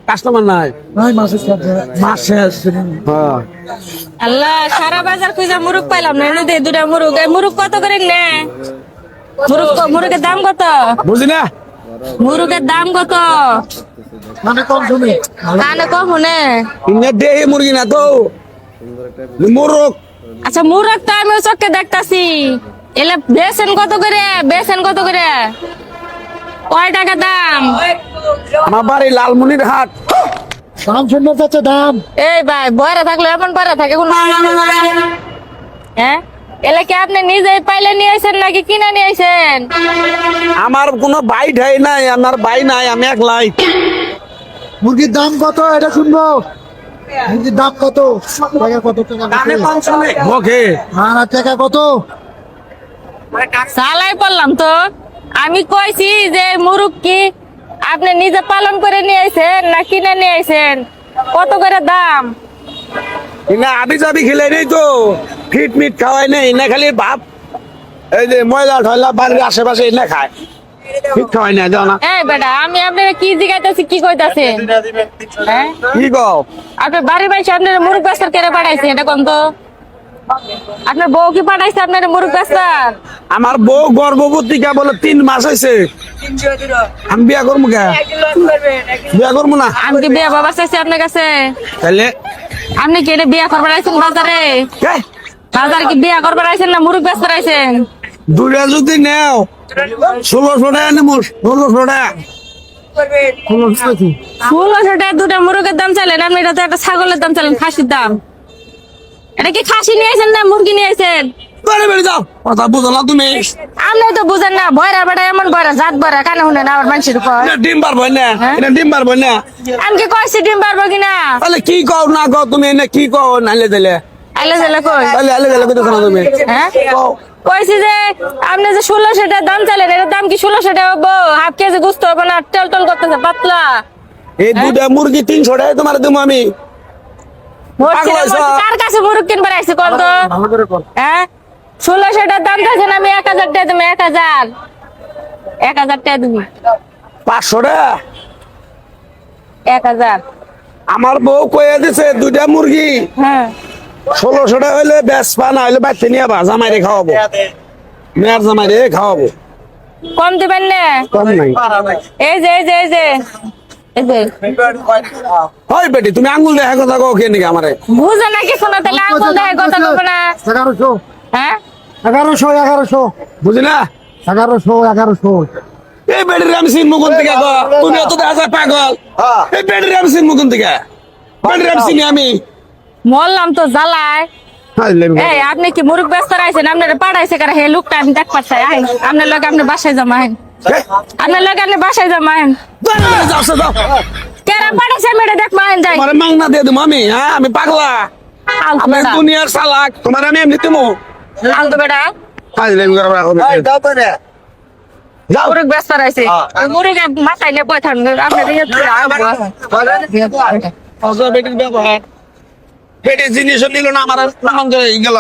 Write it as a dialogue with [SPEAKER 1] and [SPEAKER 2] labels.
[SPEAKER 1] Customer নাই
[SPEAKER 2] আল্লাহ সারা বাজার খুঁজে মুরুগ পাইলাম না, এনে দে দুটা মুরুগ। এই মুরুগ কত করে নে? মুরুগের দাম কত?
[SPEAKER 1] বুঝি না
[SPEAKER 2] মুরুগের দাম কত?
[SPEAKER 3] মানে কম শুনি
[SPEAKER 2] কানে কম শুনে।
[SPEAKER 1] দেহে মুরগি না তো মোরগ।
[SPEAKER 2] আচ্ছা মুরগ তো আমি চোখে দেখতাছি। এলে বেচেন কত করে? বেচেন কত করে? কয় টাকা দাম?
[SPEAKER 1] আমার বাড়ি লালমনির হাট।
[SPEAKER 3] দাম শুনতে চাচ্ছে দাম
[SPEAKER 2] এই ভাই বয়রা থাকলে এমন বয়রা থাকে কোন? হ্যাঁ এলে কি আপনি নিজে পাইলে নিয়ে আইছেন নাকি কিনা নিয়ে আইছেন?
[SPEAKER 1] আমার কোনো ভাই ঠাই নাই, আমার ভাই নাই, আমি একলাই।
[SPEAKER 3] মুরগির দাম কত এটা শুনবো? মুরগির দাম কত? টাকা কত টাকা?
[SPEAKER 1] ওকে
[SPEAKER 3] আর টাকা কত?
[SPEAKER 2] সালাই পড়লাম তো। আমি কইছি যে মুরগ কি আপনি নিজে পালন করে নিয়ে আইছেন না কিনে নিয়ে আইছেন? কত করে দাম?
[SPEAKER 1] না আবি যাবি খেলে নেই তো, ফিট মিট খাওয়াই নেই না, খালি ভাব এই যে ময়লা ঠয়লা বাড়ির আশেপাশে না খায়, ফিট খাওয়াই না যাও না।
[SPEAKER 2] এই বেটা আমি আপনার কি জিগাইতেছি কি কইতাছেন? হ্যাঁ
[SPEAKER 1] কি কও?
[SPEAKER 2] আপনার বাড়ি বাইছে আপনার মুরগ বেচার কেড়ে পাঠাইছে এটা কোন তো? আপনার বউ কি পাঠাইছে আপনার মুরগ বেচার?
[SPEAKER 1] আমার বউ গর্ভবতী কে বলে 3 মাস হয়েছে। আমি বিয়া করবো কে? বিয়া করবো না।
[SPEAKER 2] আমি কি বিয়া বাবা চাইছি আপনার কাছে?
[SPEAKER 1] তাহলে
[SPEAKER 2] আপনি কি এটা বিয়া করবার আইছেন বাজারে?
[SPEAKER 1] কে?
[SPEAKER 2] বাজারে কি বিয়া করবার আইছেন না মুরগ বেচবার আইছেন?
[SPEAKER 1] দুটা যদি নেও 1600 টাকা নেবো, 1600 টাকা।
[SPEAKER 2] 1600 টাকা দুটা মুরগের দাম চাইলেন আপনি, এটা তো একটা ছাগলের দাম চাইলেন, খাসির দাম। এটা কি খাসি নিয়ে আইছেন না মুরগি নিয়ে আইছেন?
[SPEAKER 1] বাড়ি বাড়ি যাও, কথা বুঝো না তুমি।
[SPEAKER 2] আপনি তো বুঝেন না, বয়রা বেটা এমন বয়রা জাত বয়রা কানে শুনে না আবার মানুষের উপর।
[SPEAKER 1] এটা ডিম পারবো না,
[SPEAKER 2] হ্যাঁ?
[SPEAKER 1] এটা ডিম পারবো না।
[SPEAKER 2] আমি কি কইছি ডিম পারবো কিনা?
[SPEAKER 1] তাহলে কি কও না কও তুমি, এনে কি কও নাইলে দিলে
[SPEAKER 2] আইলে জেলে কই?
[SPEAKER 1] তাহলে আলে দিলে কইতেছ না তুমি।
[SPEAKER 2] হ্যাঁ
[SPEAKER 1] কও
[SPEAKER 2] কইছি যে আপনি যে 1600 টাকা দাম চাইলেন এটার দাম কি 1600 টাকা হবো? হাফ কেজি গোস্ত হবে না, টল টল করতেছে পাতলা।
[SPEAKER 1] এই দুটা মুরগি 300 টাকা তোমার দেবো আমি। পাগল হইছো?
[SPEAKER 2] কার কাছে মুরগ কিনবার আইছি কোন তো?
[SPEAKER 3] ভালো করে কর
[SPEAKER 2] হ্যাঁ 1600 টাকা দাম চাইছেন, আমি 1000 টাকা তুমি 1000 টাকা দিবি।
[SPEAKER 1] 500 টাকা
[SPEAKER 2] 1000।
[SPEAKER 1] আমার বউ কয়ে দিছে দুটা মুরগি
[SPEAKER 2] হ্যাঁ
[SPEAKER 1] 1600 টাকা হইলে বেশ পা, না হইলে বাইতে নিয়ে বা জামাইরে খাওয়াবো, মেয়ের জামাইরে খাওয়াবো।
[SPEAKER 2] কম দিবেন না?
[SPEAKER 1] কম নাই।
[SPEAKER 2] এই যে এই যে এই যে এই যে
[SPEAKER 1] হয় বেটি তুমি আঙ্গুল দেখা কথা কও কে নাকি আমারে?
[SPEAKER 2] বুঝে না কিছু না, তাহলে আঙ্গুল দেখে কথা বলবো না।
[SPEAKER 3] 1100
[SPEAKER 2] হ্যাঁ
[SPEAKER 3] 1100
[SPEAKER 1] বুঝি না
[SPEAKER 3] 1100
[SPEAKER 1] এই বেটির আমি চিনবো কোন থেকে গো? তুমি তো দেখা যায় পাগল। এই বেটির আমি চিনবো কোন থেকে? বেটির আমি চিনি আমি।
[SPEAKER 2] মরলাম তো জ্বালায়। এই আপনি কি মুরগ ব্যস্ত আইছেন? আপনার পাঠাইছে কারা হে লোকটা আমি দেখ পাচ্ছি। আপনার লোক আপনি বাসায় জমায়েন, আপনার লোক আপনি বাসায় জমায়েন। কেরা পাঠাইছে আমি এটা দেখ মায়েন যাই।
[SPEAKER 1] তোমার মাংনা দিয়ে দেবো আমি, হ্যাঁ আমি পাগলা,
[SPEAKER 2] আলতু
[SPEAKER 1] আমি
[SPEAKER 2] বেটা
[SPEAKER 1] দুনিয়ার চালাক, তোমার আমি এমনি দেবো।
[SPEAKER 2] আলতু বেটা
[SPEAKER 1] যাও
[SPEAKER 2] মুরগ ব্যস্ত আইছে, মুরগ মাথায় নিয়ে বই থাকবে আপনার
[SPEAKER 1] বেটির ব্যবহার, বেটির জিনিস নিল না আমার গেল।